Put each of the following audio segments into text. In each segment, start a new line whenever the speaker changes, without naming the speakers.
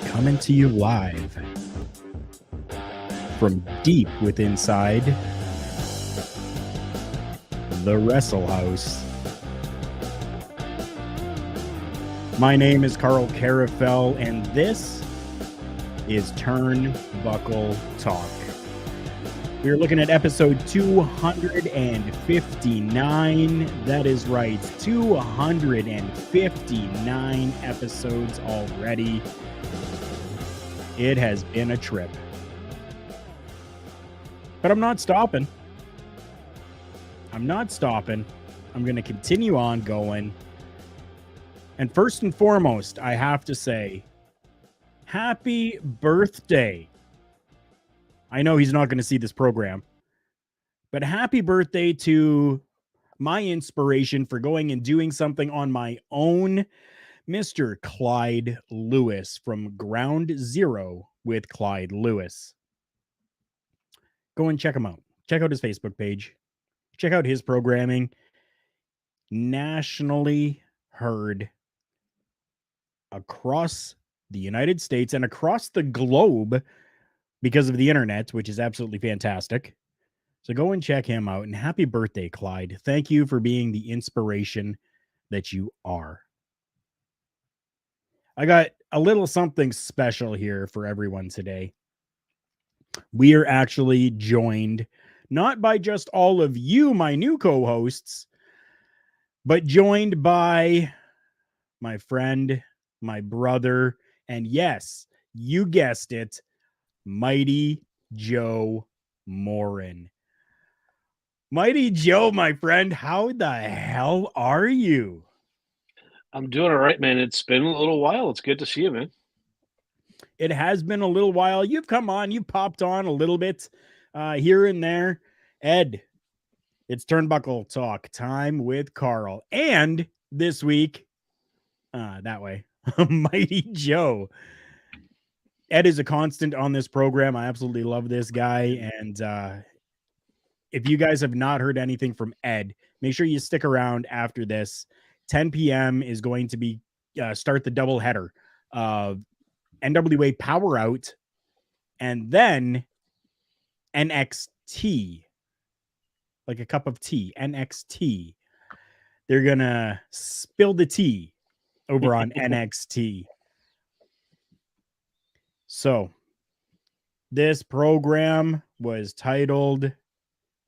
Coming to you live from deep within inside the Wrestle House. My name is Karl Karufel, and this is Turnbuckle Talk. We're looking at episode 259. That is right, 259 episodes already. It has been a trip. But I'm not stopping. I'm going to continue on going. And first and foremost, I have to say, happy birthday. I know he's not going to see this program, but happy birthday to my inspiration for going and doing something on my own, Mr. Clyde Lewis from Ground Zero with Clyde Lewis. Go and check him out. Check out his Facebook page. Check out his programming. Nationally heard across the United States and across the globe because of the internet, which is absolutely fantastic. So go and check him out. And happy birthday, Clyde. Thank you for being the inspiration that you are. I got a little something special here for everyone today. We are actually joined not by just all of you, my new co-hosts, but joined by my friend, my brother, and yes, you guessed it, Mighty Joe MORIN. Mighty Joe, my friend, how the hell are you?
I'm doing all right, man. It's been a little while. It's good to see you, man.
It has been a little while. You've come on. You popped on a little bit here and there. Ed, it's Turnbuckle Talk time with Karl. And this week, that way, Mighty Joe. Ed is a constant on this program. I absolutely love this guy. And if you guys have not heard anything from Ed, make sure you stick around after this. 10 p.m. is going to be start the double header of NWA Power Out and then NXT, like a cup of tea, NXT. They're going to spill the tea over on NXT. So this program was titled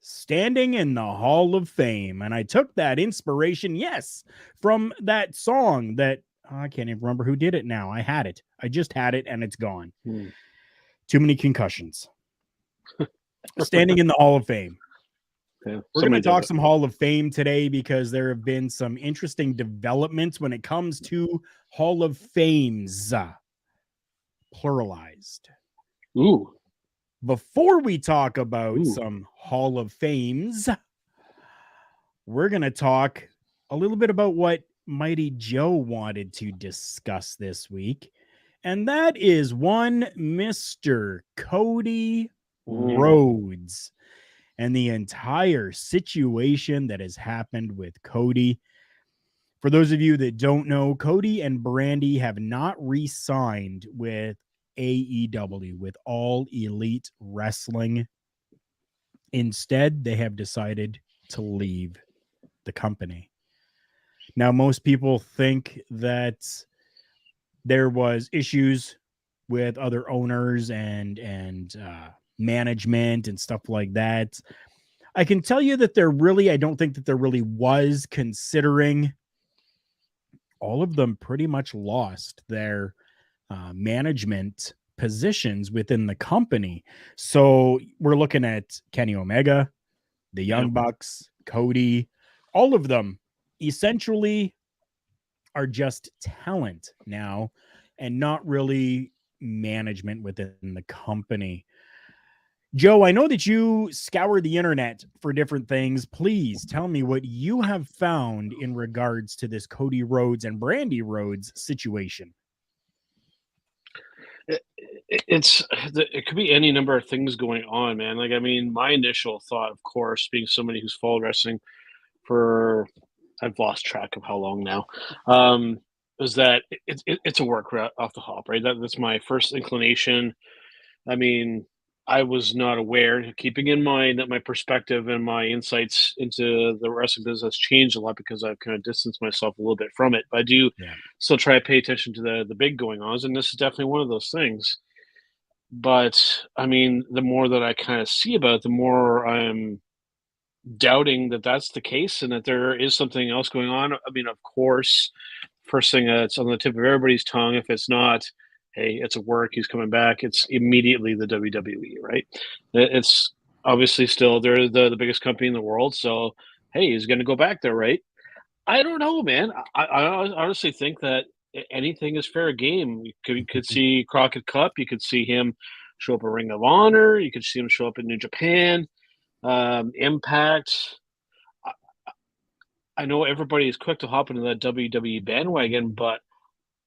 Standing in the Hall of Fame. And I took that inspiration, yes, from that song that I can't even remember who did it now. I had it. I just had it and it's gone. Too many concussions. Standing in the Hall of Fame.
Yeah,
we're going to talk some Hall of Fame today because there have been some interesting developments when it comes to Hall of Fames. Pluralized.
Ooh.
Before we talk about some Hall of Fames, we're going to talk a little bit about what Mighty Joe wanted to discuss this week. And that is one Mr. Cody Rhodes and the entire situation that has happened with Cody. For those of you that don't know, Cody and Brandy have not re-signed with AEW, with All Elite Wrestling. Instead, they have decided to leave the company. Now, most people think that there was issues with other owners and management and stuff like that. I can tell you that I don't think that there really was, considering all of them pretty much lost their management positions within the company. So we're looking at Kenny Omega, the Young Bucks, Cody, all of them essentially are just talent now and not really management within the company. Joe, I know that you scour the internet for different things. Please tell me what you have found in regards to this Cody Rhodes and Brandy Rhodes situation.
It could be any number of things going on, man. Like, I mean, my initial thought, of course, being somebody who's followed wrestling for, I've lost track of how long now, was that it's a work right off the hop, right? That's my first inclination. I mean, I was not aware, keeping in mind that my perspective and my insights into the wrestling business has changed a lot because I've kind of distanced myself a little bit from it. But I do still try to pay attention to the big going ons, and this is definitely one of those things. But I mean, the more that I kind of see about it, the more I'm doubting that that's the case and that there is something else going on. I mean, of course, first thing that's on the tip of everybody's tongue, if it's not, hey, it's a work, he's coming back, it's immediately the WWE, right? It's obviously still they're the biggest company in the world, so hey, he's going to go back there, right? I don't know, man. I honestly think that anything is fair game. You could see Crockett Cup, you could see him show up at Ring of Honor, you could see him show up in New Japan, Impact. I know everybody is quick to hop into that WWE bandwagon, but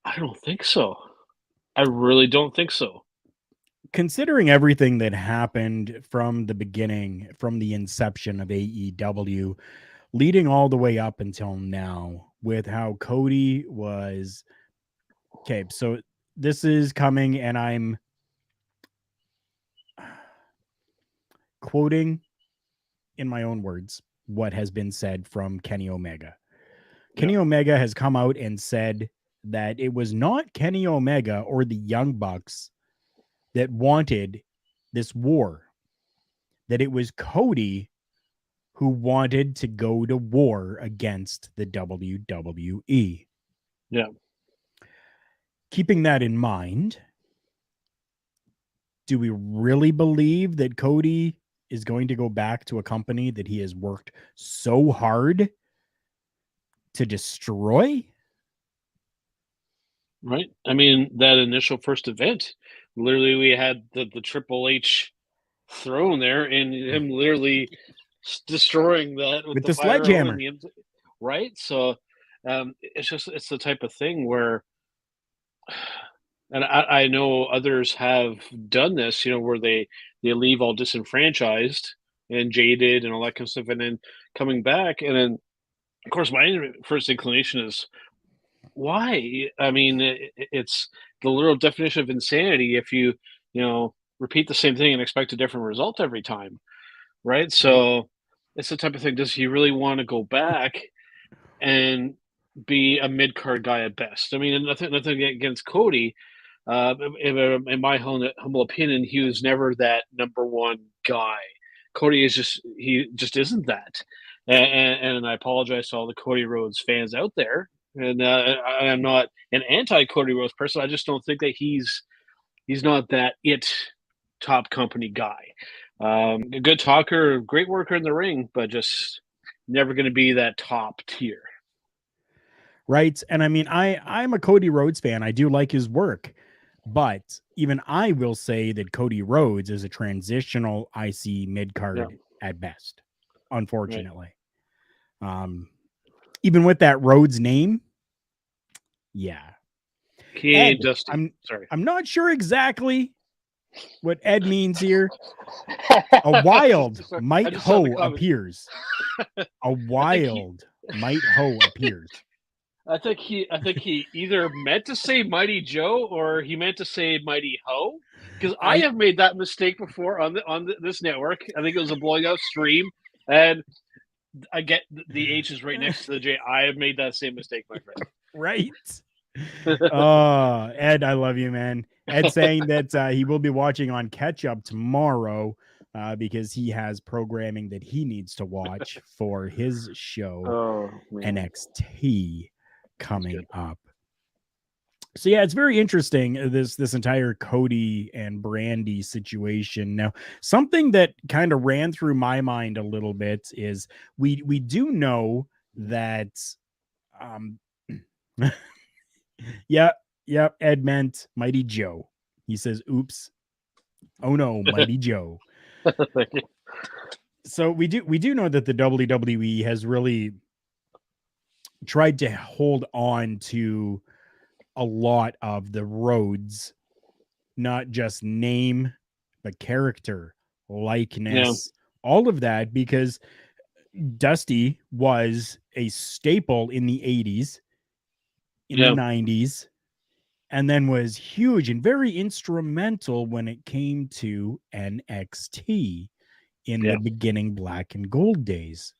I don't think so. I really don't think so.
Considering everything that happened from the beginning, from the inception of AEW, leading all the way up until now, with how Cody was. Okay, so this is coming, and I'm quoting in my own words what has been said from Kenny Omega. Kenny Omega has come out and said that it was not Kenny Omega or the Young Bucks that wanted this war, that it was Cody who wanted to go to war against the WWE.
Yeah.
Keeping that in mind, do we really believe that Cody is going to go back to a company that he has worked so hard to destroy?
Right. I mean, that initial first event, literally we had the Triple H throne there and him literally destroying that with
the
fire
sledgehammer.
Right. So it's the type of thing where, and I know others have done this, where they leave all disenfranchised and jaded and all that kind of stuff, and then coming back, and then of course my first inclination is, why? I mean, it's the literal definition of insanity if you repeat the same thing and expect a different result every time, right? So it's the type of thing. Does he really want to go back and be a mid card guy at best? I mean, nothing against Cody. In my humble opinion, he was never that number one guy. Cody he just isn't that. And I apologize to all the Cody Rhodes fans out there. And I'm not an anti-Cody Rhodes person. I just don't think that he's not that top company guy. A good talker, great worker in the ring, but just never going to be that top tier.
Right. And I mean, I'm a Cody Rhodes fan. I do like his work. But even I will say that Cody Rhodes is a transitional IC mid-card at best, unfortunately. Right. Even with that Rhodes name,
he ain't Dusty.
I'm not sure exactly what Ed means here. A wild Might Ho appears. A wild Might Ho appears.
I think he either meant to say Mighty Joe or he meant to say Mighty Ho, because I have made that mistake before on this network. I think it was a blowing out stream, and I get the H is right next to the J. I have made that same mistake, my friend.
Right. Oh, Ed, I love you, man. Ed saying that he will be watching on catch up tomorrow because he has programming that he needs to watch for his show, NXT, coming up. So yeah, it's very interesting, this entire Cody and Brandy situation. Now, something that kind of ran through my mind a little bit is we do know that yeah, Ed meant Mighty Joe. He says, oops. Oh no, Mighty Joe. So we do know that the WWE has really tried to hold on to a lot of the Rhodes, not just name, but character, likeness, all of that, because Dusty was a staple in the 80s, in the 90s, and then was huge and very instrumental when it came to NXT in the beginning black and gold days.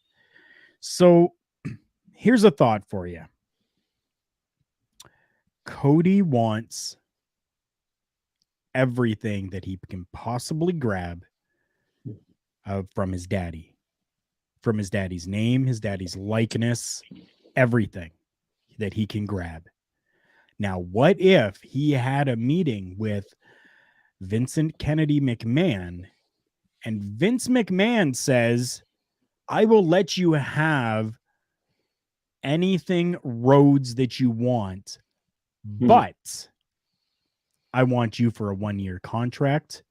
So here's a thought for you. Cody wants everything that he can possibly grab from his daddy, from his daddy's name, his daddy's likeness, everything that he can grab. Now, what if he had a meeting with Vincent Kennedy McMahon and Vince McMahon says, I will let you have anything Rhodes that you want, but I want you for a 1-year contract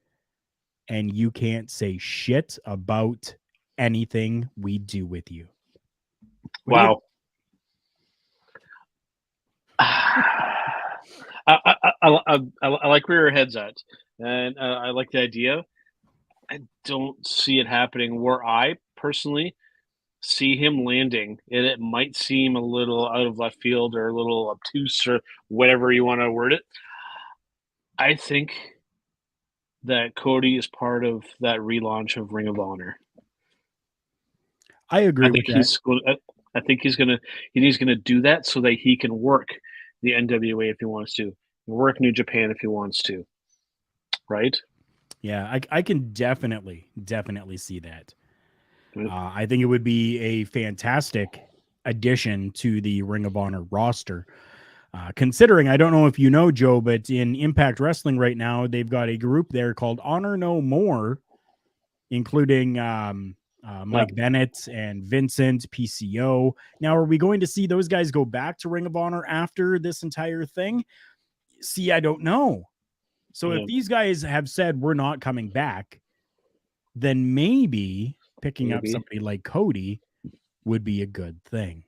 and you can't say shit about anything we do with you.
Wow. I like where your head's at, and I like the idea. I don't see it happening where I personally see him landing, and it might seem a little out of left field or a little obtuse or whatever you want to word it. I think that Cody is part of that relaunch of Ring of Honor.
I agree with that.
I think he's gonna do that so that he can work the NWA if he wants to, work New Japan if he wants to, right?
Yeah, I can definitely see that. I think it would be a fantastic addition to the Ring of Honor roster. Considering, I don't know if you know, Joe, but in Impact Wrestling right now, they've got a group there called Honor No More, including Mike Bennett and Vincent, PCO. Now, are we going to see those guys go back to Ring of Honor after this entire thing? See, I don't know. So if these guys have said we're not coming back, then maybe picking up somebody like Cody would be a good thing,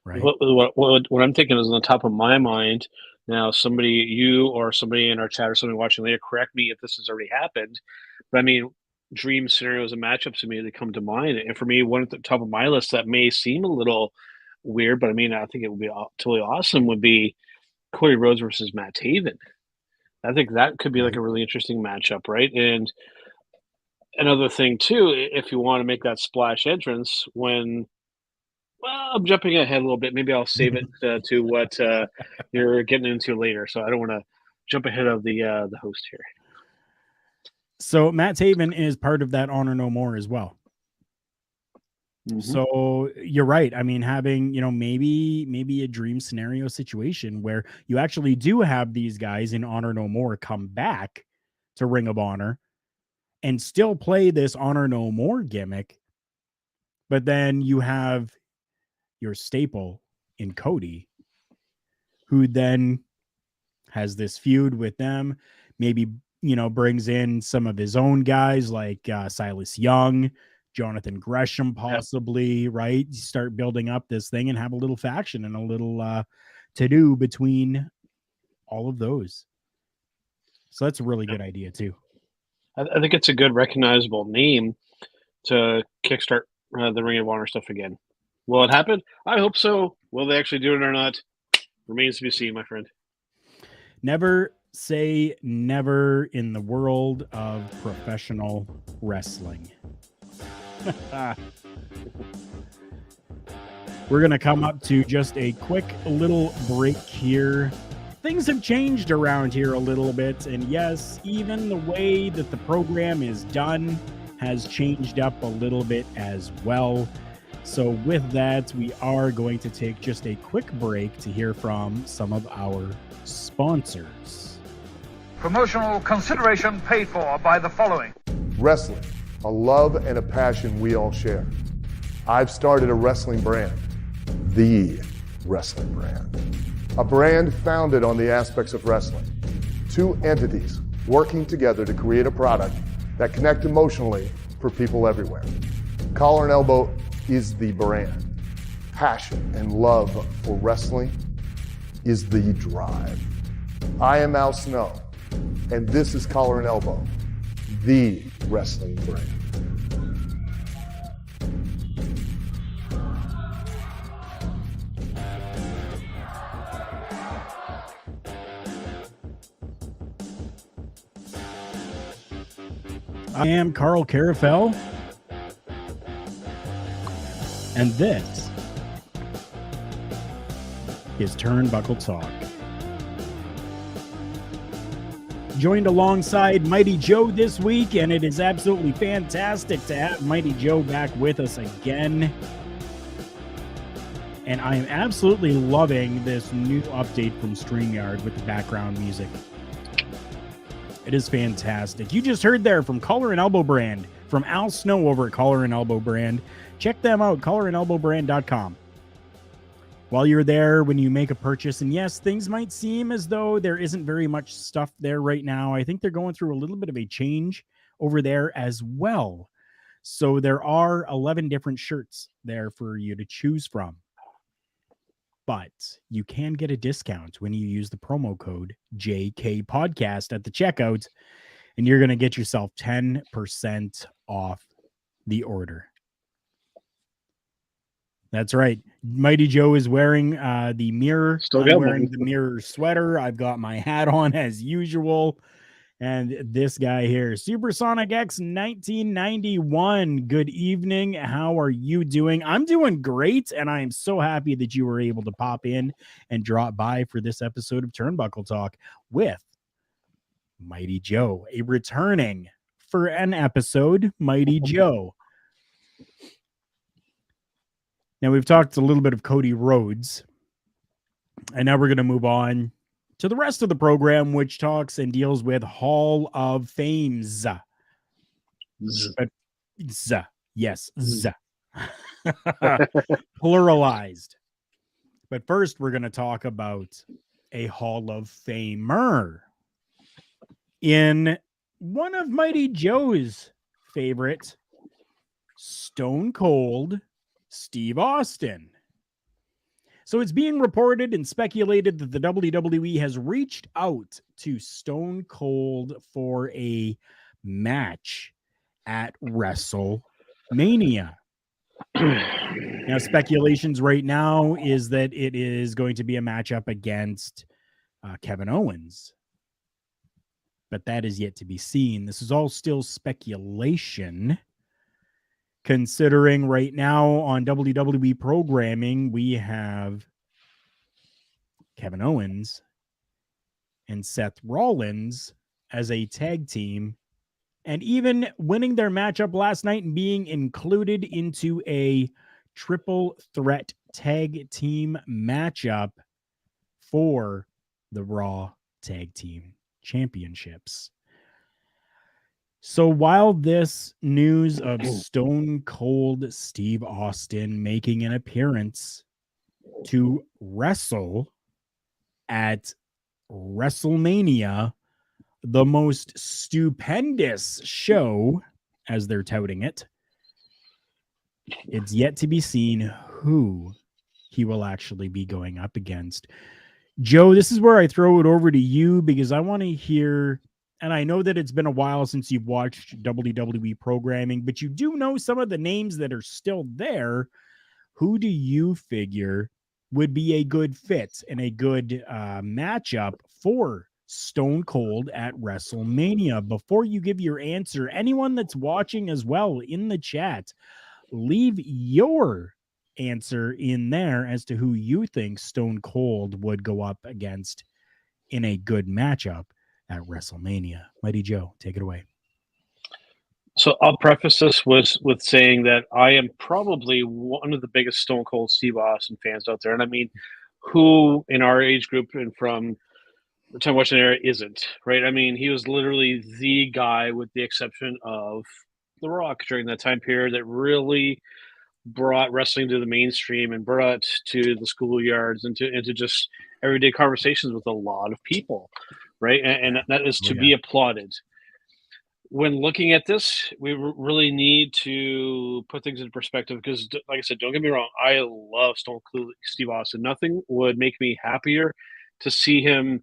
right?
What I'm thinking is on the top of my mind now. Somebody, you or somebody in our chat or somebody watching later, correct me if this has already happened. But I mean, dream scenarios and matchups immediately come to mind. And for me, one at the top of my list that may seem a little weird, but I mean, I think it would be totally awesome. Would be Cody Rhodes versus Matt Taven. I think that could be like a really interesting matchup, right? And another thing too, if you want to make that splash entrance when, well, I'm jumping ahead a little bit. Maybe I'll save it to what you're getting into later. So I don't want to jump ahead of the host here.
So Matt Taven is part of that Honor No More as well. So you're right. I mean, having, maybe a dream scenario situation where you actually do have these guys in Honor No More come back to Ring of Honor and still play this Honor No More gimmick. But then you have your staple in Cody, who then has this feud with them, maybe, brings in some of his own guys like Silas Young, Jonathan Gresham, possibly, right? You start building up this thing and have a little faction and a little to-do between all of those. So that's a really good idea too.
I think it's a good recognizable name to kickstart the Ring of Honor stuff again. Will it happen? I hope so. Will they actually do it or not? Remains to be seen, my friend.
Never say never in the world of professional wrestling. We're going to come up to just a quick little break here. Things have changed around here a little bit, and yes, even the way that the program is done has changed up a little bit as well. So with that, we are going to take just a quick break to hear from some of our sponsors.
Promotional consideration paid for by the following.
Wrestling, a love and a passion we all share. I've started a wrestling brand, the wrestling brand. A brand founded on the aspects of wrestling. Two entities working together to create a product that connect emotionally for people everywhere. Collar and Elbow is the brand. Passion and love for wrestling is the drive. I am Al Snow, and this is Collar and Elbow, the wrestling brand.
I am Karl Karufel, and this is Turnbuckle Talk. Joined alongside Mighty Joe this week, and it is absolutely fantastic to have Mighty Joe back with us again. And I am absolutely loving this new update from StreamYard with the background music. It is fantastic. You just heard there from Collar and Elbow Brand, from Al Snow over at Collar and Elbow Brand. Check them out, collarandelbowbrand.com. While you're there, when you make a purchase, and yes, things might seem as though there isn't very much stuff there right now. I think they're going through a little bit of a change over there as well. So there are 11 different shirts there for you to choose from. But you can get a discount when you use the promo code JKPodcast at the checkout, and you're going to get yourself 10% off the order. That's right. Mighty Joe is wearing the mirror. I'm wearing the mirror sweater. I've got my hat on as usual. And this guy here, Supersonic X 1991. Good evening. How are you doing? I'm doing great, and I am so happy that you were able to pop in and drop by for this episode of Turnbuckle Talk with Mighty Joe, a returning for an episode, Mighty Joe. Now, we've talked a little bit of Cody Rhodes, and now we're going to move on to the rest of the program, which talks and deals with Hall of Fames. Yes, pluralized. But first, we're going to talk about a Hall of Famer in one of Mighty Joe's favorite, Stone Cold Steve Austin. So it's being reported and speculated that the WWE has reached out to Stone Cold for a match at WrestleMania. Now, speculations right now is that it is going to be a matchup against Kevin Owens. But that is yet to be seen. This is all still speculation, considering right now on WWE programming, we have Kevin Owens and Seth Rollins as a tag team, and even winning their matchup last night and being included into a triple threat tag team matchup for the Raw Tag Team Championships. So while this news of Stone Cold Steve Austin making an appearance to wrestle at WrestleMania, the most stupendous show, as they're touting it, it's yet to be seen who he will actually be going up against. Joe, this is where I throw it over to you because I want to hear, and I know that it's been a while since you've watched WWE programming, but you do know some of the names that are still there. Who do you figure would be a good fit and a good matchup for Stone Cold at WrestleMania? Before you give your answer, anyone that's watching as well in the chat, leave your answer in there as to who you think Stone Cold would go up against in a good matchup at WrestleMania. Mighty Joe, take it away.
So I'll preface this with saying that I am probably one of the biggest Stone Cold Steve Austin fans out there. And I mean, who in our age group and from the time watching era isn't, right? I mean, he was literally the guy with the exception of The Rock during that time period that really brought wrestling to the mainstream and brought to the schoolyards and into just everyday conversations with a lot of people, right? And that is to be applauded. When looking at this, we really need to put things into perspective because, like I said, don't get me wrong, I love Stone Cold Steve Austin. Nothing would make me happier to see him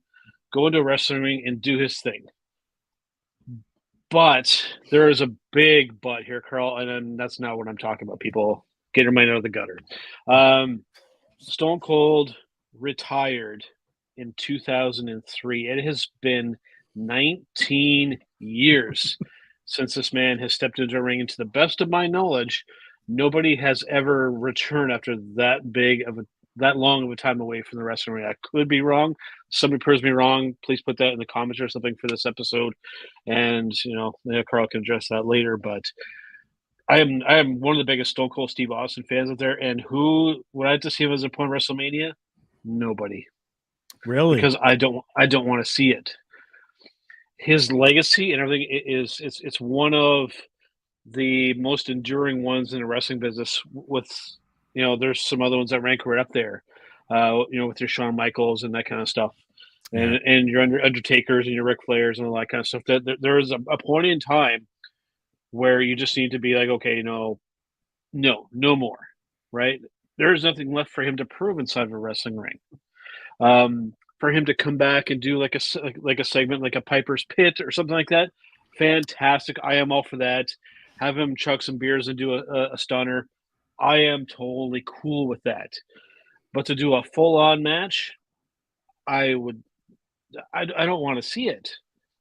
go into a wrestling ring and do his thing. But there is a big but here, Karl, and then that's not what I'm talking about. People get your mind out of the gutter. Stone Cold retired in 2003. It has been 19 years since this man has stepped into a ring. And to the best of my knowledge, nobody has ever returned after that long of a time away from the wrestling ring. I could be wrong. Somebody proves me wrong. Please put that in the comments or something for this episode. And, Karl can address that later. But I am one of the biggest Stone Cold Steve Austin fans out there. And who would I like to see him as a point of WrestleMania? Nobody.
Really?
Because I don't want to see it. His legacy and everything it's one of the most enduring ones in the wrestling business. With there's some other ones that rank right up there. With your Shawn Michaels and that kind of stuff, and your Undertakers and your Ric Flairs and all that kind of stuff. That there is a point in time where you just need to be like, okay, no more, right? There is nothing left for him to prove inside of a wrestling ring. For him to come back and do like a segment like a Piper's Pit or something like that, fantastic. I am all for that. Have him chug some beers and do a stunner. I am totally cool with that. But to do a full-on match, I don't want to see it.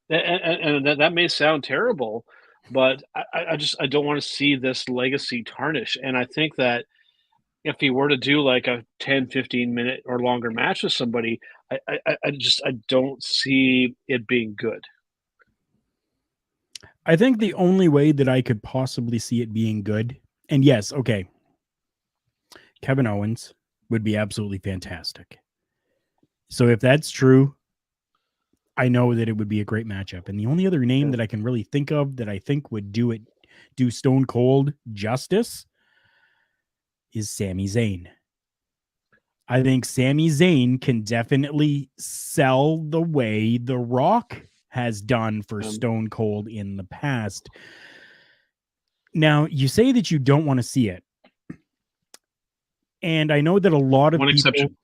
And that may sound terrible, but I don't want to see this legacy tarnish. And I think that if he were to do like a 10, 15 minute or longer match with somebody, I don't see it being good.
I think the only way that I could possibly see it being good, and yes, okay, Kevin Owens would be absolutely fantastic. So if that's true, I know that it would be a great matchup. And the only other name that I can really think of that I think would do Stone Cold justice is Sami Zayn. I think Sami Zayn can definitely sell the way The Rock has done for Stone Cold in the past. Now, you say that you don't want to see it. And I know that a lot of
people... exception.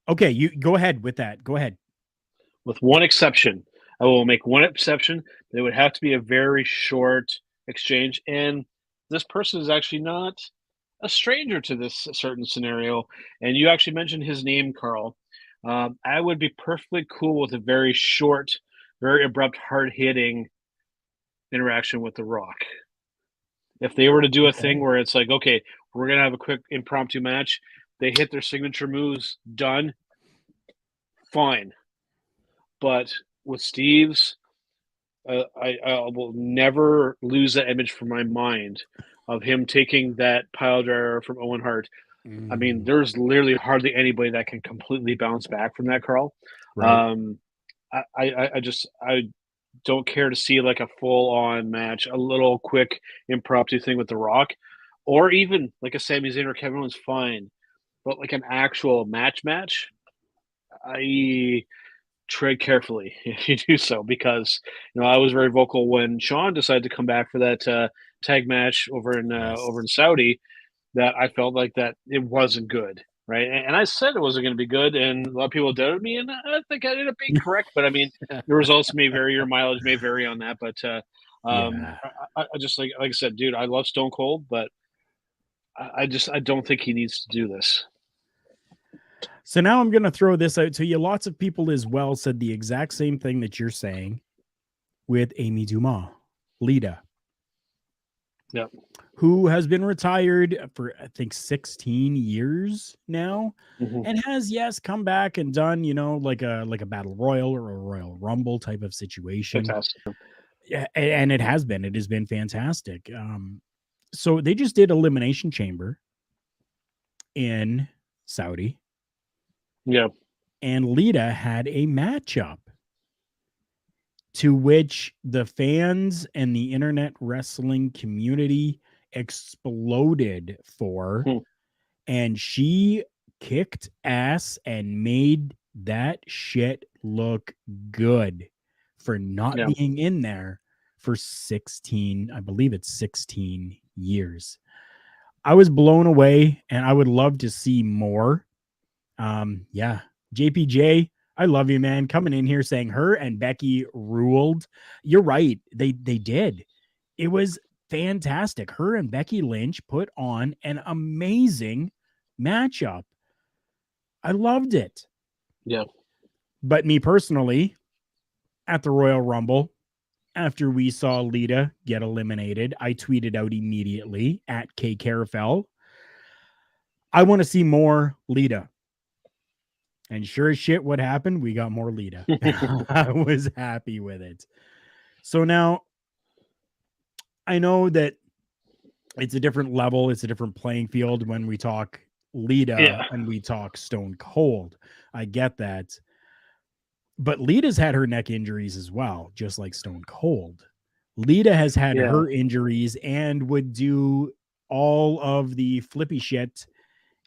Okay, you go ahead with that. Go ahead.
With one exception. I will make one exception. It would have to be a very short exchange. And this person is actually not a stranger to this certain scenario. And you actually mentioned his name, Karl. I would be perfectly cool with a very short, very abrupt, hard-hitting interaction with The Rock. If they were to do a thing where it's like, okay, we're going to have a quick impromptu match, they hit their signature moves, done, fine. But with Steve's, I will never lose that image from my mind of him taking that pile driver from Owen Hart. I mean, there's literally hardly anybody that can completely bounce back from that, Karl. Right. I don't care to see like a full-on match, a little quick impromptu thing with The Rock, or even like a Sami Zayn or Kevin Owens, fine. But like an actual match, I tread carefully if you do so, because I was very vocal when Sean decided to come back for that tag match over in Saudi, that I felt like that it wasn't good, right? And I said it wasn't going to be good, and a lot of people doubted me, and I think I ended up being correct. But I mean, the results may vary, your mileage may vary on that. But I just like I said, dude, I love Stone Cold, but I don't think he needs to do this.
So now I'm going to throw this out to you. Lots of people as well said the exact same thing that you're saying with Amy Dumas, Lita.
Yep.
who has been retired for, I think, 16 years now, and has, yes, come back and done, like a battle royal or a Royal Rumble type of situation.
Fantastic.
Yeah, and it has been fantastic. So they just did Elimination Chamber in Saudi.
Yeah.
And Lita had a matchup to which the fans and the internet wrestling community exploded for. And she kicked ass and made that shit look good for not being in there for 16, I believe it's 16 years. I was blown away, and I would love to see more. JPJ, I love you, man. Coming in here saying her and Becky ruled. You're right. They did. It was fantastic. Her and Becky Lynch put on an amazing matchup. I loved it.
Yeah.
But me personally, at the Royal Rumble, after we saw Lita get eliminated, I tweeted out immediately at Karufel, I want to see more Lita. And sure as shit, what happened? We got more Lita. I was happy with it. So now, I know that it's a different level. It's a different playing field when we talk Lita and we talk Stone Cold. I get that. But Lita's had her neck injuries as well, just like Stone Cold. Lita has had her injuries and would do all of the flippy shit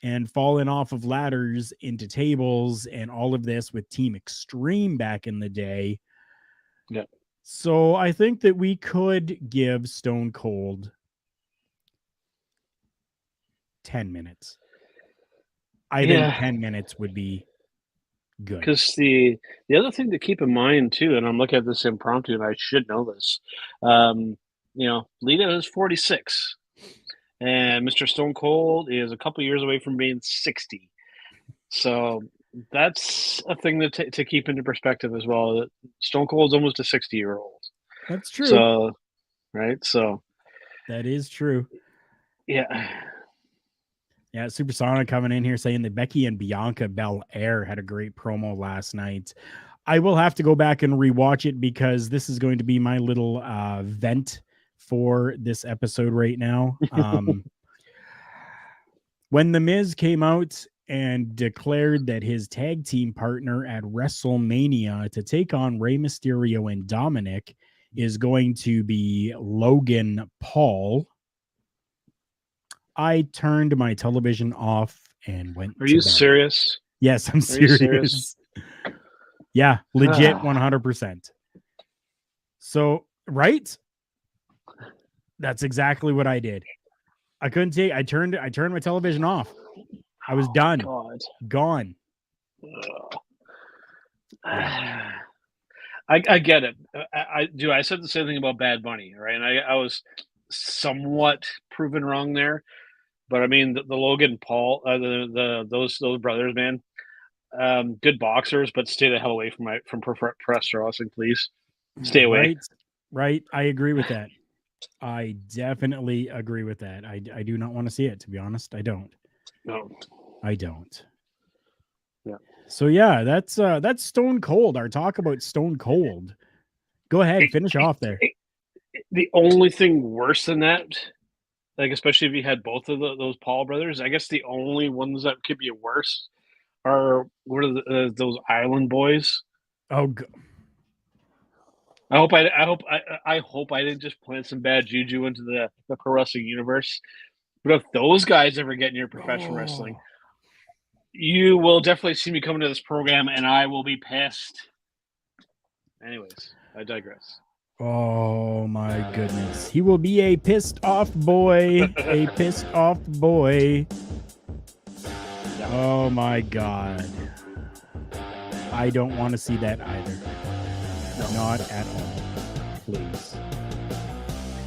and falling off of ladders into tables and all of this with Team Extreme back in the day.
Yeah.
So I think that we could give Stone Cold 10 minutes. I think 10 minutes would be good.
Because the other thing to keep in mind too, and I'm looking at this impromptu, and I should know this. Lita is 46, and Mr. Stone Cold is a couple years away from being 60. So that's a thing to keep into perspective as well. That Stone Cold's almost a 60-year-old.
That's true.
So, right. So
that is true.
Yeah.
Yeah, Supersonic coming in here saying that Becky and Bianca Belair had a great promo last night. I will have to go back and rewatch it because this is going to be my little vent for this episode right now. When The Miz came out and declared that his tag team partner at WrestleMania to take on Rey Mysterio and Dominic is going to be Logan Paul, I turned my television off and went.
Are you serious?
Yes, I'm serious. Yeah, legit 100%. So, right? That's exactly what I did. I couldn't take. I turned my television off. I was done.
God.
Gone.
I get it. I said the same thing about Bad Bunny, right? And I was somewhat proven wrong there. But I mean, the Logan Paul, those brothers, man, good boxers, but stay the hell away from professional wrestling, please. Stay away.
Right. I agree with that. I definitely agree with that. I do not want to see it, to be honest. I don't.
No,
I don't.
Yeah.
So yeah, that's Stone Cold. Our talk about Stone Cold. Go ahead, finish off there.
The only thing worse than that, like especially if you had both of those Paul brothers, I guess the only ones that could be worse are those Island Boys.
Oh,
I hope I didn't just plant some bad juju into the pro wrestling universe. But if those guys ever get near professional wrestling, you will definitely see me coming to this program, and I will be pissed. Anyways, I digress.
Oh my goodness. He will be a pissed off boy. A pissed off boy.
Yeah.
Oh my God. I don't want to see that either. No. Not at all. Please.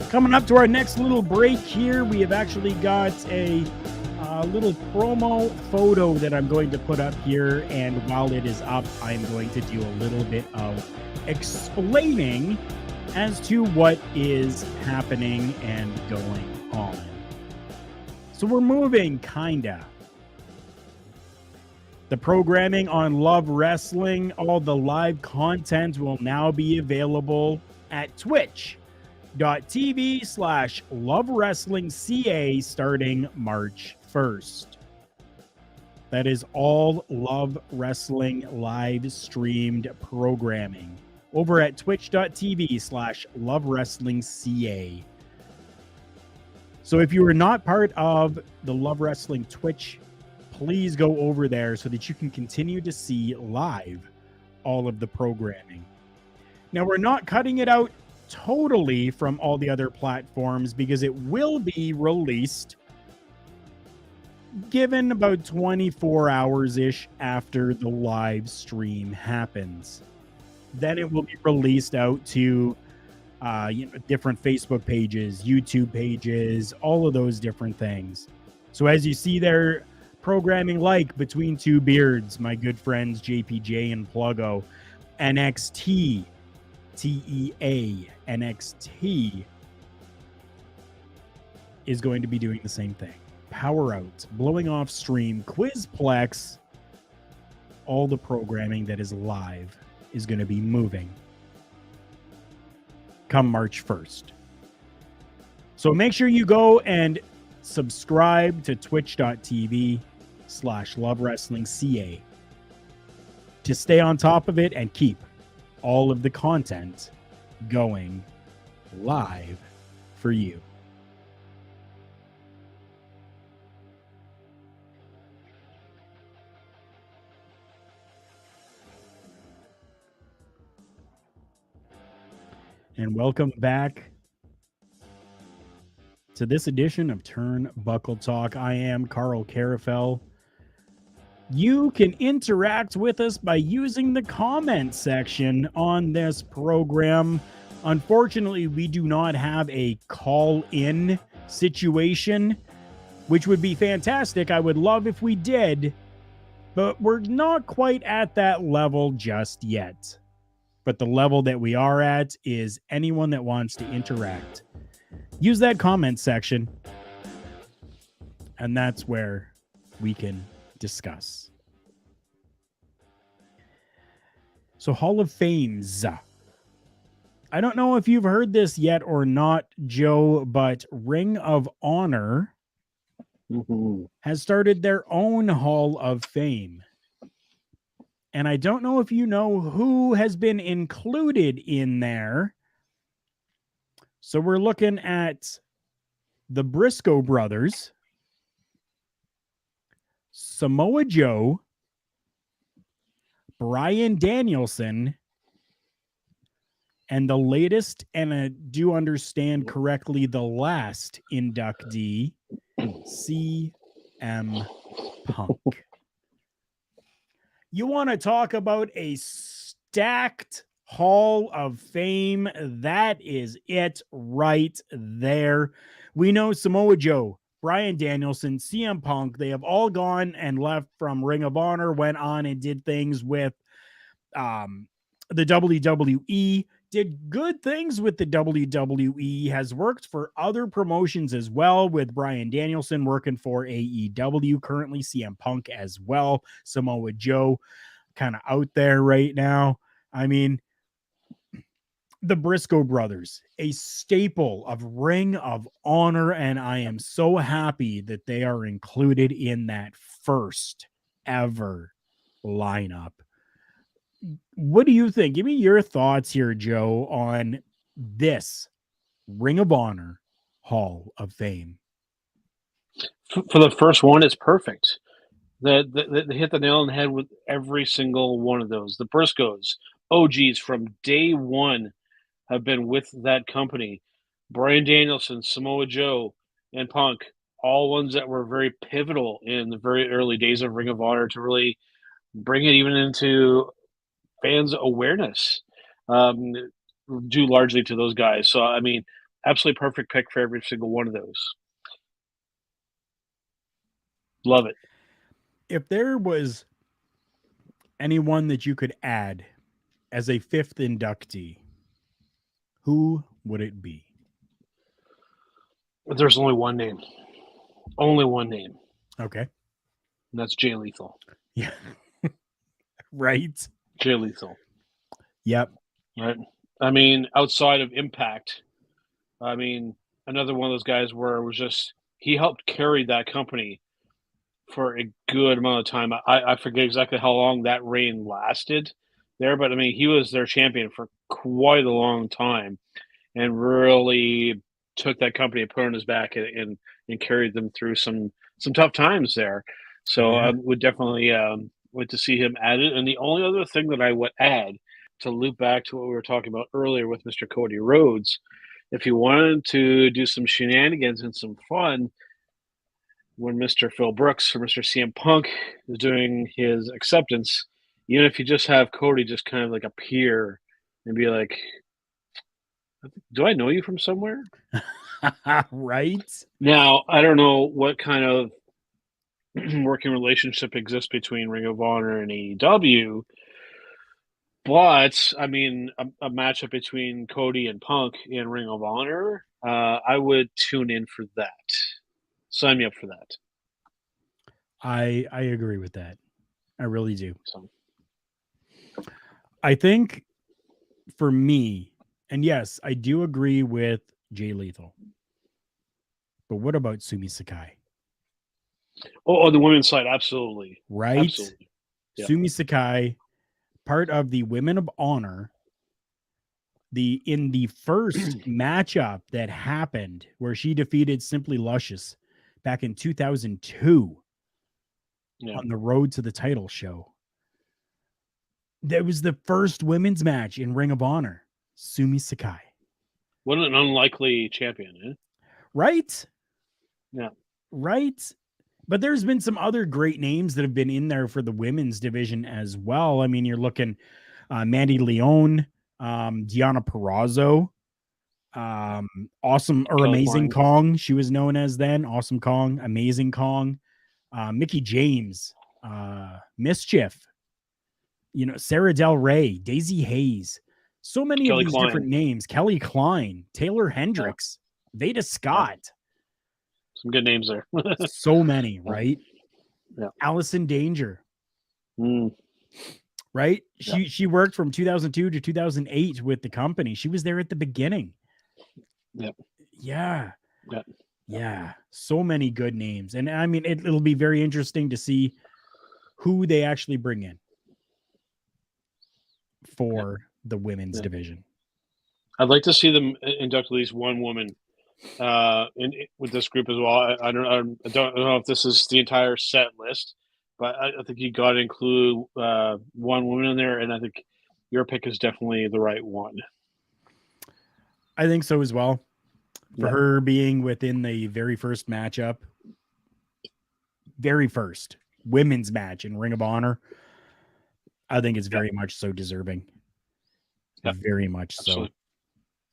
Coming up to our next little break here, we have actually got a little promo photo that I'm going to put up here. And while it is up, I'm going to do a little bit of explaining as to what is happening and going on. So we're moving, kinda. The programming on Love Wrestling, all the live content will now be available at twitch.tv/Love Wrestling CA starting March 1st. That is all Love Wrestling live streamed programming over at twitch.tv/Love Wrestling CA. So if you are not part of the Love Wrestling Twitch, please go over there so that you can continue to see live all of the programming. Now, we're not cutting it out totally from all the other platforms because it will be released given about 24 hours-ish after the live stream happens. Then it will be released out to different Facebook pages, YouTube pages, all of those different things. So as you see there, programming like Between Two Beards, my good friends JPJ and Pluggo, NXT, TEA, NXT is going to be doing the same thing. Power Out, Blowing Off Stream, Quizplex, all the programming that is live is going to be moving come March 1st. So make sure you go and subscribe to twitch.tv/Love Wrestling CA to stay on top of it and keep all of the content going live for you. And welcome back to this edition of Turnbuckle Talk. I am Karl Karufel. You can interact with us by using the comment section on this program. Unfortunately, we do not have a call-in situation, which would be fantastic. I would love if we did, but we're not quite at that level just yet. But the level that we are at is anyone that wants to interact. Use that comment section, and that's where we can discuss. So Hall of Fames. I don't know if you've heard this yet or not, Joe, but Ring of Honor has started their own Hall of Fame. And I don't know if you know who has been included in there. So we're looking at the Briscoe brothers, Samoa Joe, Bryan Danielson, and the latest, and I do understand correctly, the last inductee, CM Punk. You want to talk about a stacked Hall of Fame? That is it right there. We know Samoa Joe, Bryan Danielson, CM Punk, they have all gone and left from Ring of Honor, went on and did things with the WWE, did good things with the WWE, has worked for other promotions as well, with Bryan Danielson working for AEW, currently CM Punk as well. Samoa Joe kind of out there right now. I mean, the Briscoe brothers, a staple of Ring of Honor, and I am so happy that they are included in that first ever lineup. What do you think? Give me your thoughts here, Joe, on this Ring of Honor Hall of Fame.
For the first one, it's perfect. They hit the nail on the head with every single one of those. The Briscoes, OGs from day one, have been with that company. Bryan Danielson, Samoa Joe, and Punk, all ones that were very pivotal in the very early days of Ring of Honor to really bring it even into fans' awareness, due largely to those guys. So, I mean, absolutely perfect pick for every single one of those. Love it.
If there was anyone that you could add as a fifth inductee, who would it be?
There's only one name. Only one name.
Okay.
And that's Jay Lethal.
Yeah. Right.
Jay Lethal.
Yep.
Right. I mean, outside of Impact, I mean, another one of those guys where it was just he helped carry that company for a good amount of time. I forget exactly how long that reign lasted there, but I mean, he was their champion for quite a long time and really took that company and put it on his back and carried them through some tough times there. So I would definitely like to see him added. And the only other thing that I would add to loop back to what we were talking about earlier with Mr. Cody Rhodes, if you wanted to do some shenanigans and some fun, when Mr. Phil Brooks or Mr. CM Punk is doing his acceptance, even if you just have Cody just kind of like appear and be like, do I know you from somewhere?
Right.
Now, I don't know what kind of working relationship exists between Ring of Honor and AEW, but I mean, a matchup between Cody and Punk in Ring of Honor, I would tune in for that. Sign me up for that.
I agree with that. I really do.
So,
I think for me, and yes, I do agree with Jay Lethal. But what about Sumi Sakai?
oh, the women's side, absolutely.
Right?
Absolutely. Yeah.
Sumi Sakai, part of the Women of Honor, in the first matchup that happened where she defeated Simply Luscious back in 2002 on the road to the title show. That was the first women's match in Ring of Honor. Sumi Sakai.
What an unlikely champion, eh?
Right?
Yeah.
Right? But there's been some other great names that have been in there for the women's division as well. I mean, you're looking Mandy Leone, Deonna Purrazzo, Awesome or Amazing Kong. She was known as then. Awesome Kong, Amazing Kong, Mickey James, Mischief, Sarah Del Rey, Daisy Hayes. So many
Kelly
of these
Klein.
different names. Kelly Klein, Taylor Hendricks, Veda Scott.
Some good names there.
So many, right?
Yeah.
Allison Danger.
Mm.
Right? She worked from 2002 to 2008 with the company. She was there at the beginning.
Yep.
Yeah.
Yep.
Yeah. So many good names. And I mean, it'll be very interesting to see who they actually bring in for the women's division.
I'd like to see them induct at least one woman with this group as well. I don't know if this is the entire set list, but I think you got to include one woman in there, and I think your pick is definitely the right one.
I think so as well. For her being within the very first matchup, very first women's match in Ring of Honor, I think it's very much so deserving. Yep. Very much
Absolutely.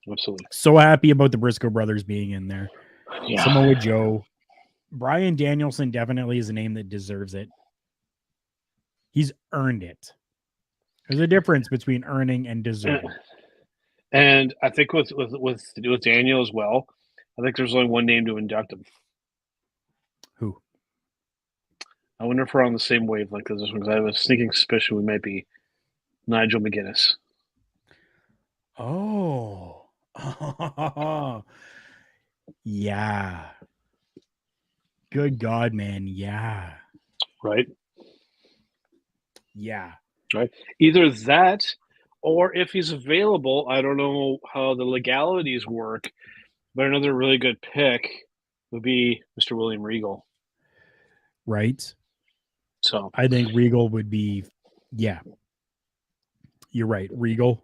so.
Absolutely.
So happy about the Briscoe brothers being in there.
Yeah.
Samoa Joe. Bryan Danielson definitely is a name that deserves it. He's earned it. There's a difference between earning and deserving.
And I think with Daniel as well, I think there's only one name to induct him.
Who?
I wonder if we're on the same wavelength as this one, because I have a sneaking suspicion we might be Nigel McGuinness.
Oh. Yeah. Good God, man. Yeah.
Right?
Yeah.
Right. Either that, or if he's available, I don't know how the legalities work, but another really good pick would be Mr. William Regal.
Right.
So
I think Regal would be, yeah. You're right. Regal.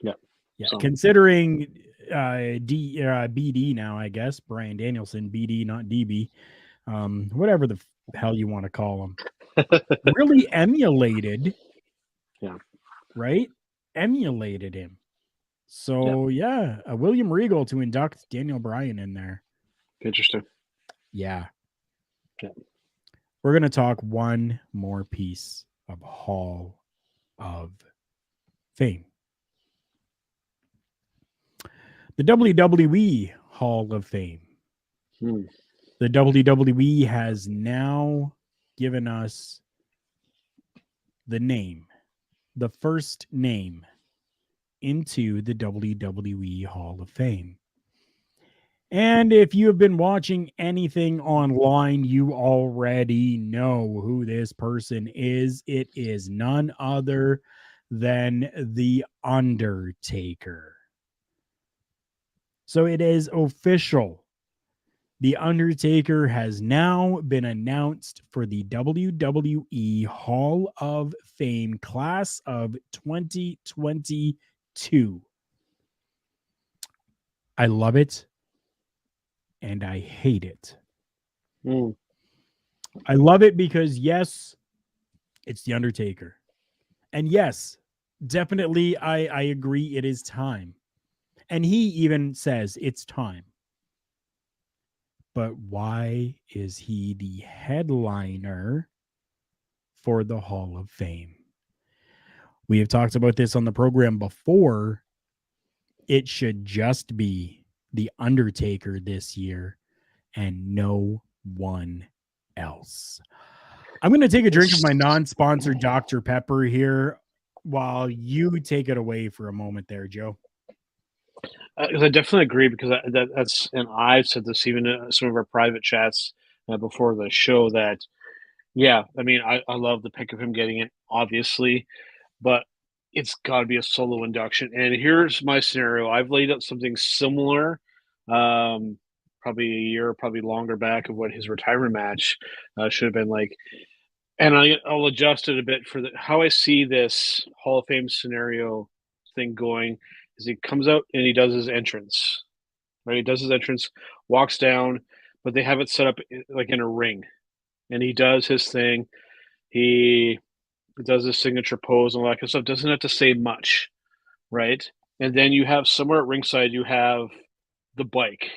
Yeah.
Yeah.
So.
Considering BD now, I guess. Bryan Danielson, BD, not DB. Whatever the hell you want to call him. Really emulated.
Yeah.
Right? Emulated him. So, William Regal to induct Daniel Bryan in there.
Interesting.
Yeah.
Yeah.
We're going to talk one more piece of Hall of Fame. The WWE Hall of Fame. The WWE has now given us the name, the first name into the WWE Hall of Fame. And if you have been watching anything online, you already know who this person is. It is none other than the Undertaker. So it is official. The Undertaker has now been announced for the WWE Hall of Fame class of 2022. I love it. And I hate it. I love it because, yes, it's The Undertaker. And yes, definitely, I agree it is time. And he even says it's time. But why is he the headliner for the Hall of Fame? We have talked about this on the program before. It should just be The Undertaker this year and no one else. I'm going to take a drink of my non-sponsored Dr. Pepper here while you take it away for a moment there, Joe.
I definitely agree, because that's, and I've said this even in some of our private chats before the show, that, yeah, I mean, I love the pick of him getting it, obviously, but it's got to be a solo induction. And here's my scenario. I've laid out something similar, probably a year, probably longer back, of what his retirement match should have been like. And I'll adjust it a bit for how I see this Hall of Fame scenario thing going. Is he comes out and he does his entrance, right? He does his entrance, walks down, but they have it set up like in a ring, and he does his thing. He does his signature pose and all that kind of stuff. Doesn't have to say much, right? And then you have somewhere at ringside, you have the bike.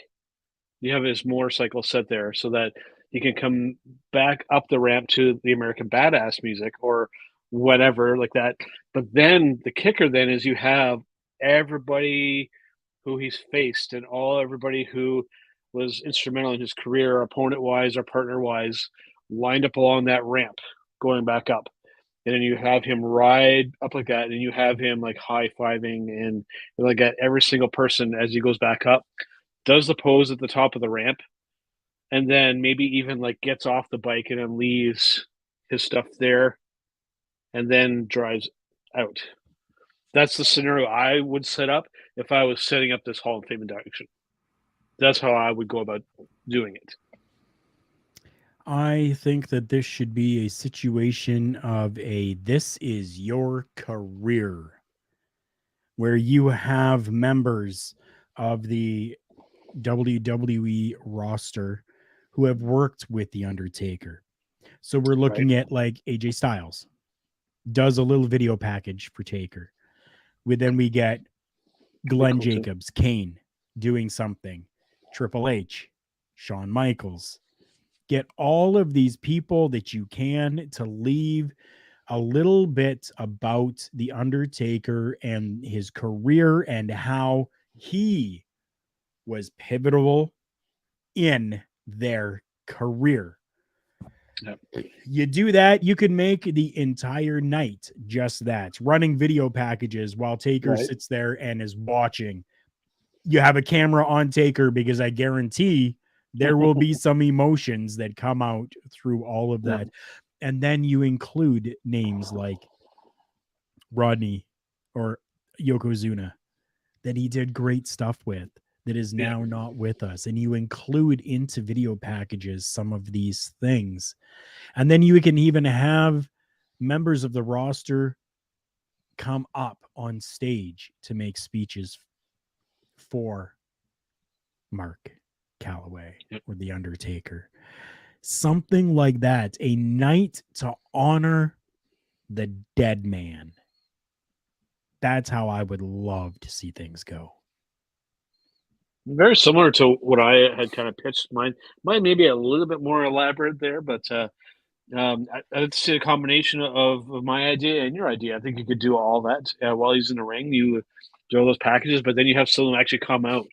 You have his motorcycle set there so that he can come back up the ramp to the American Badass music or whatever like that. But then the kicker then is you have everybody who he's faced and everybody who was instrumental in his career, opponent wise or partner wise, lined up along that ramp going back up. And then you have him ride up like that, and you have him like high-fiving and like at every single person as he goes back up, does the pose at the top of the ramp, and then maybe even like gets off the bike and then leaves his stuff there and then drives out. That's the scenario I would set up if I was setting up this Hall of Fame induction. That's how I would go about doing it.
I think that this should be a situation of this is your career, where you have members of the WWE roster who have worked with The Undertaker. So we're looking at like AJ Styles does a little video package for Taker. Then we get Glenn Jacobs, Kane doing something, Triple H, Shawn Michaels. Get all of these people that you can to leave a little bit about The Undertaker and his career and how he was pivotal in their career.
Yep.
You do that, you can make the entire night just that, running video packages while Taker sits there and is watching. You have a camera on Taker because I guarantee there will be some emotions that come out through all of that. And then you include names like Rodney or Yokozuna that he did great stuff with that is now not with us. And you include into video packages some of these things. And then you can even have members of the roster come up on stage to make speeches for Mark Calloway or The Undertaker. Something like that. A night to honor the dead man. That's how I would love to see things go.
Very similar to what I had kind of pitched. Mine may be a little bit more elaborate there, but I'd say a combination of my idea and your idea. I think you could do all that while he's in the ring. You do all those packages, but then you have someone actually come out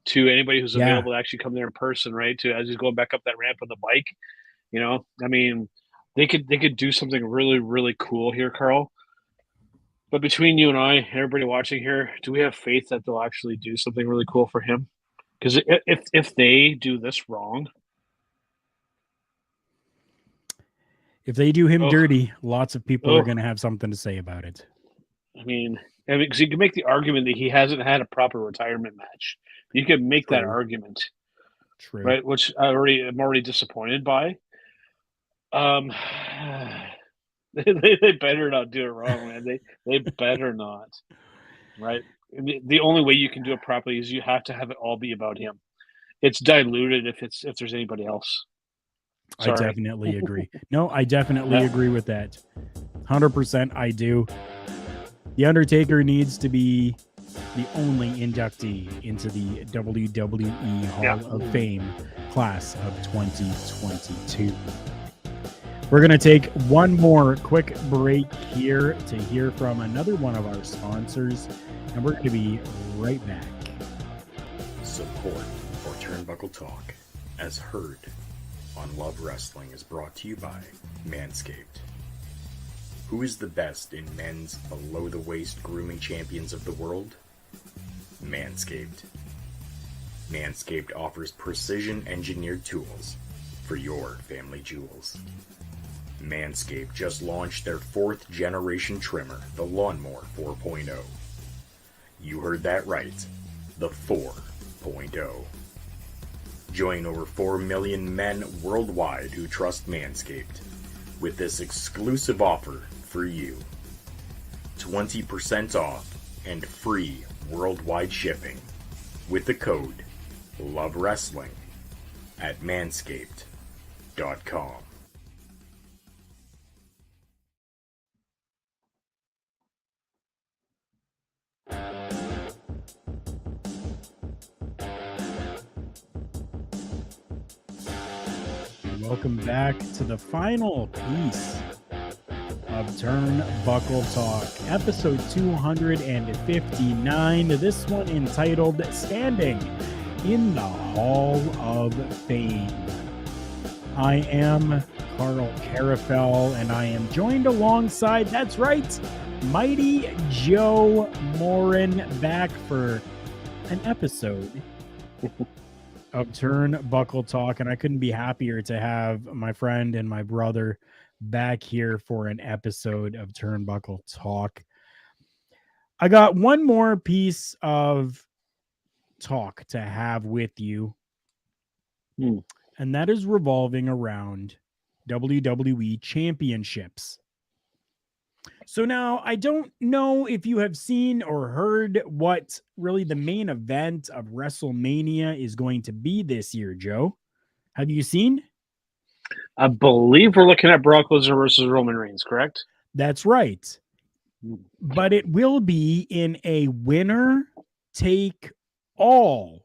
to anybody who's
Yeah.
available to actually come there in person, right? To as he's going back up that ramp on the bike, I mean, they could do something really, really cool here, Karl. But between you and I, everybody watching here, do we have faith that they'll actually do something really cool for him? Because if they do this wrong,
If they do him
oh,
dirty, lots of people are
oh,
going to have something to say about it.
I mean, because you can make the argument that he hasn't had a proper retirement match. You could make that
True.
argument,
True.
right? Which I'm already disappointed by. They better not do it wrong, man. They better not, right? The only way you can do it properly is you have to have it all be about him. It's diluted if there's anybody else. Sorry.
I definitely agree. No, I definitely
Yeah.
agree with that. 100% I do. The Undertaker needs to be the only inductee into the WWE Hall of Fame class of 2022. We're going to take one more quick break here to hear from another one of our sponsors, and we're going to be right back.
Support for Turnbuckle Talk, as heard on Love Wrestling, is brought to you by Manscaped. Who is the best in men's below-the-waist grooming champions of the world? Manscaped. Manscaped offers precision-engineered tools for your family jewels. Manscaped just launched their 4th generation trimmer, the Lawnmower 4.0. You heard that right, the 4.0. Join over 4 million men worldwide who trust Manscaped with this exclusive offer for you. 20% off and free worldwide shipping with the code LOVEWRESTLING at manscaped.com.
Welcome back to the final piece of Turnbuckle Talk, episode 259. This one entitled Standing in the Hall of Fame. I am Karl Karufel, and I am joined alongside, that's right, Mighty Joe MORIN, back for an episode of Turnbuckle Talk, and I couldn't be happier to have my friend and my brother back here for an episode of Turnbuckle Talk. I got one more piece of talk to have with you, and that is revolving around WWE championships. So now, I don't know if you have seen or heard what really the main event of WrestleMania is going to be this year, Joe. Have you seen?
I believe we're looking at Brock Lesnar versus Roman Reigns, correct?
That's right. But it will be in a winner take all,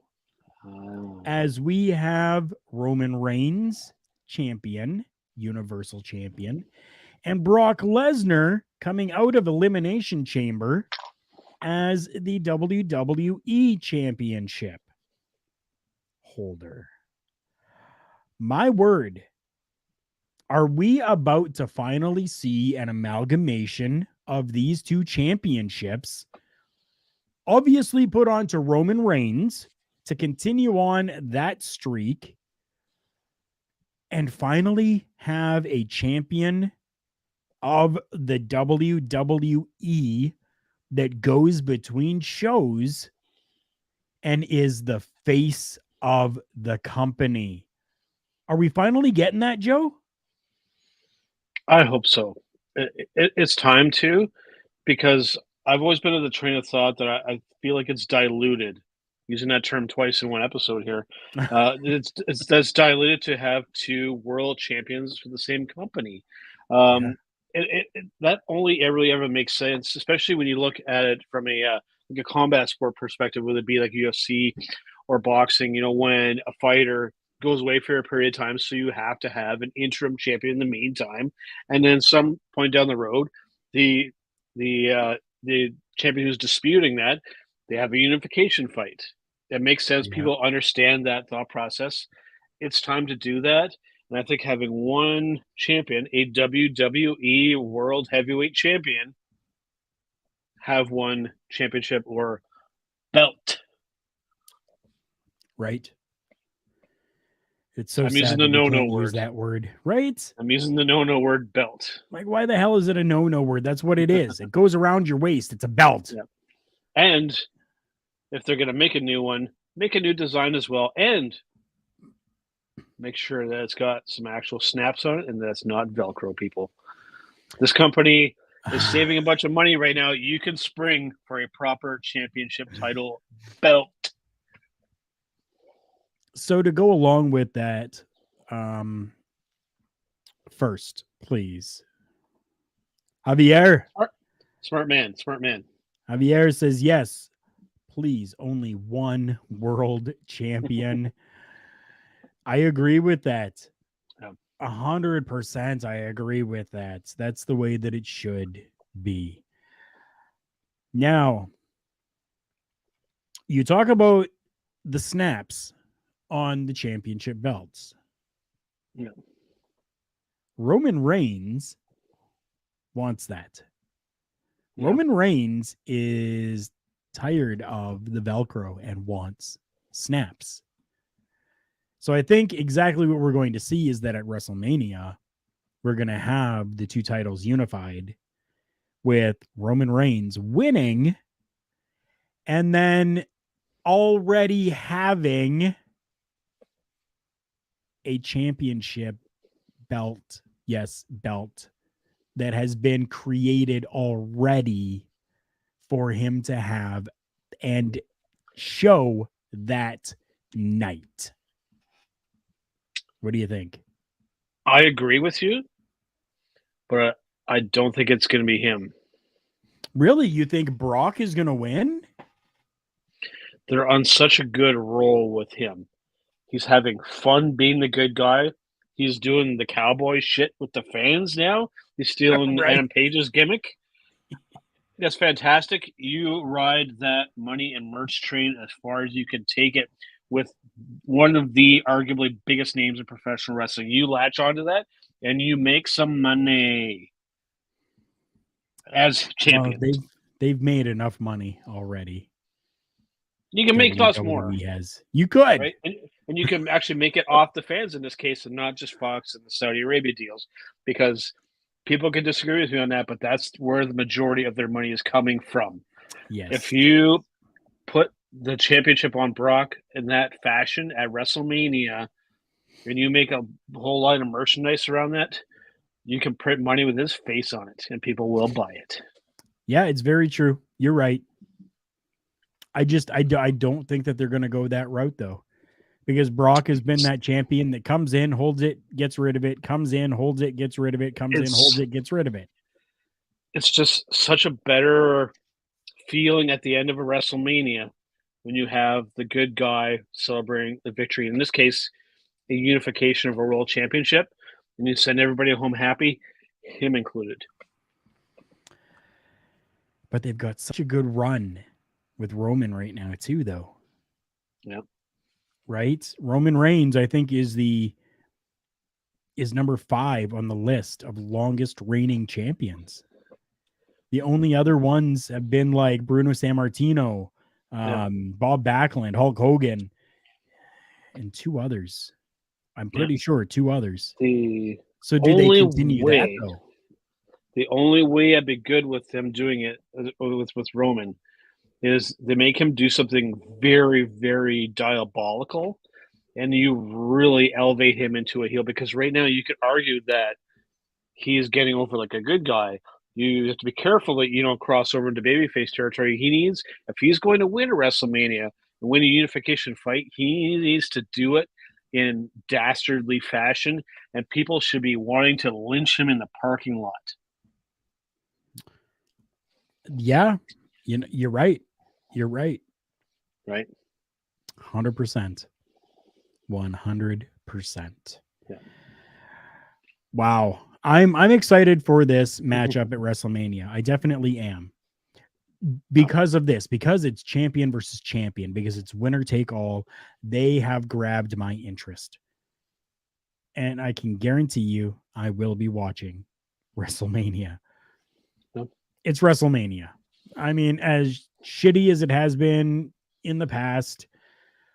as we have Roman Reigns, champion, Universal Champion, and Brock Lesnar coming out of Elimination Chamber as the WWE Championship holder. My word, are we about to finally see an amalgamation of these two championships, obviously put onto Roman Reigns to continue on that streak, and finally have a champion of the WWE that goes between shows and is the face of the company? Are we finally getting that, Joe?
I hope so. It's time to, because I've always been of the train of thought that I feel like it's diluted. Using that term twice in one episode here, that's diluted to have two world champions for the same company. That only really ever makes sense, especially when you look at it from a like a combat sport perspective, whether it be like UFC or boxing. When a fighter goes away for a period of time, so you have to have an interim champion in the meantime, and then some point down the road, the champion who's disputing that, they have a unification fight. It makes sense.
Yeah.
People understand that thought process. It's time to do that. And I think having one champion, a WWE World Heavyweight Champion, have one championship or belt.
Right. It's so
I'm
sad
using
that
the
we
no-no
can't use
word.
that word, right?
I'm using the no word belt.
Like, why the hell is it a no word? That's what it is. It goes around your waist. It's a belt.
Yeah. And if they're going to make a new one, make a new design as well. And make sure that it's got some actual snaps on it and that it's not Velcro, people. This company is saving a bunch of money right now. You can spring for a proper championship title belt.
So to go along with that, first, please. Javier.
Smart man.
Javier says, yes, please, only one world champion. I agree with that. 100%. I agree with that. That's the way that it should be. Now, you talk about the snaps on the championship belts.
Yeah.
Roman Reigns wants that.
Yeah.
Roman Reigns is tired of the Velcro and wants snaps. So I think exactly what we're going to see is that at WrestleMania, we're going to have the two titles unified with Roman Reigns winning and then already having a championship belt, yes, belt that has been created already for him to have and show that night. What do you think?
I agree with you, but I don't think it's going to be him.
Really? You think Brock is going to win?
They're on such a good roll with him. He's having fun being the good guy. He's doing the cowboy shit with the fans now. He's stealing
Right.
Adam Page's gimmick. That's fantastic. You ride that money and merch train as far as you can take it with one of the arguably biggest names in professional wrestling. You latch onto that and you make some money as champion.
Well, they've made enough money already.
You can make lots more.
You could.
Right? And you can actually make it off the fans in this case and not just Fox and the Saudi Arabia deals, because people can disagree with me on that, but that's where the majority of their money is coming from.
Yes.
If you put the championship on Brock in that fashion at WrestleMania and you make a whole line of merchandise around that, you can print money with his face on it and people will buy it.
Yeah, it's very true. You're right. I don't think that they're going to go that route, though, because Brock has been that champion that comes in, holds it, gets rid of it, comes in, holds it, gets rid of it, comes in, holds it, gets rid of it.
It's just such a better feeling at the end of a WrestleMania when you have the good guy celebrating the victory. In this case, a unification of a world championship, and you send everybody home happy, him included.
But they've got such a good run with Roman right now too, though.
Yeah.
Right? Roman Reigns, I think, is number 5 on the list of longest reigning champions. The only other ones have been like Bruno Sammartino, Bob Backlund, Hulk Hogan, and 2 others. I'm pretty sure 2 others. So do they continue that, though?
The only way I'd be good with them doing it with Roman is they make him do something very, very diabolical, and you really elevate him into a heel, because right now you could argue that he's getting over like a good guy. You have to be careful that you don't cross over into babyface territory. If he's going to win a WrestleMania and win a unification fight, he needs to do it in dastardly fashion, and people should be wanting to lynch him in the parking lot.
Yeah, you're right. You're right.
Right.
100%. 100%.
Yeah.
Wow. I'm excited for this matchup at WrestleMania. I definitely am. because of this, because it's champion versus champion, because it's winner take all, they have grabbed my interest. And I can guarantee you I will be watching WrestleMania.
Yep.
It's WrestleMania. I mean, as shitty as it has been in the past,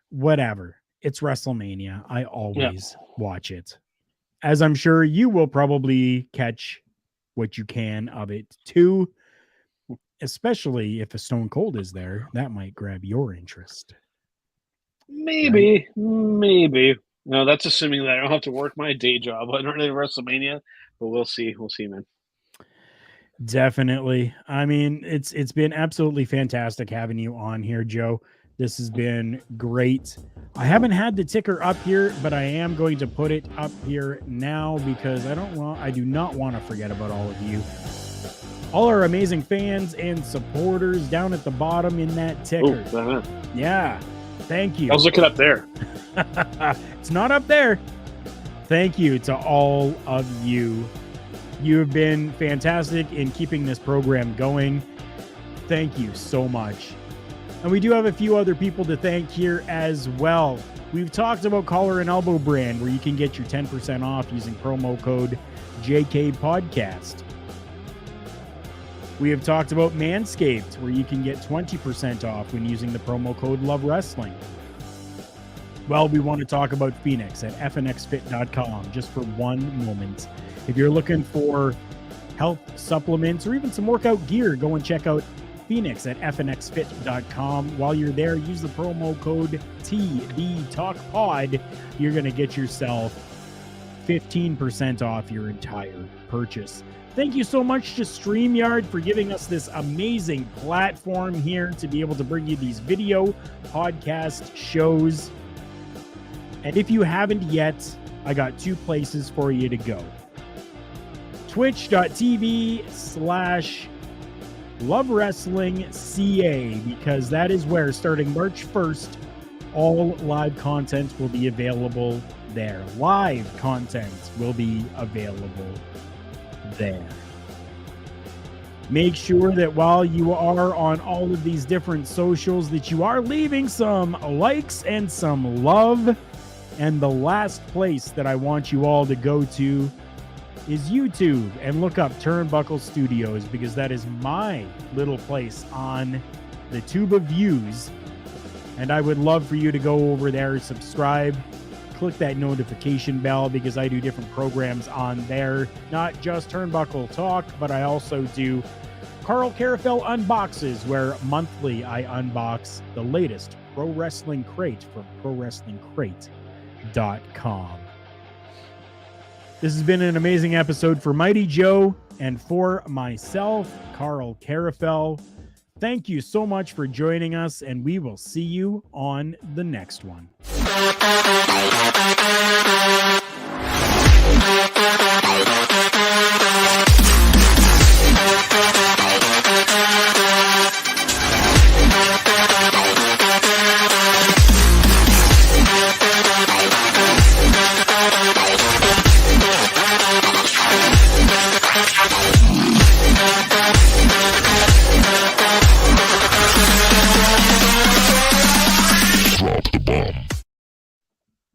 whatever. It's WrestleMania. I always watch it. As I'm sure you will probably catch what you can of it too. Especially if a Stone Cold is there, that might grab your interest.
Maybe. No, that's assuming that I don't have to work my day job on WrestleMania, but we'll see. We'll see, man.
Definitely. I mean, it's been absolutely fantastic having you on here, Joe. This has been great. I haven't had the ticker up here, but I am going to put it up here now because I do not want to forget about all of you. All our amazing fans and supporters down at the bottom in that ticker.
Ooh,
yeah. Thank you.
I was looking up there.
It's not up there. Thank you to all of you. You have been fantastic in keeping this program going. Thank you so much. And we do have a few other people to thank here as well. We've talked about Collar and Elbow brand, where you can get your 10% off using promo code JKPodcast. We have talked about Manscaped, where you can get 20% off when using the promo code LOVEWrestling. Well, we want to talk about Phoenix at fnxfit.com just for one moment. If you're looking for health supplements or even some workout gear, go and check out Phoenix at fnxfit.com. While you're there, use the promo code TBTalkPod. You're going to get yourself 15% off your entire purchase. Thank you so much to StreamYard for giving us this amazing platform here to be able to bring you these video podcast shows. And if you haven't yet, I got two places for you to go. Twitch.tv/LoveWrestlingCA, because that is where, starting March 1st, all live content will be available there. Live content will be available there. Make sure that while you are on all of these different socials, that you are leaving some likes and some love. And the last place that I want you all to go to is YouTube and look up Turnbuckle Studios, because that is my little place on the tube of views. And I would love for you to go over there, subscribe, click that notification bell, because I do different programs on there. Not just Turnbuckle Talk, but I also do Karl Karufel Unboxes, where monthly I unbox the latest pro wrestling crate from ProWrestlingCrate.com. This has been an amazing episode for Mighty Joe and for myself, Karl Karufel. Thank you so much for joining us, and we will see you on the next one.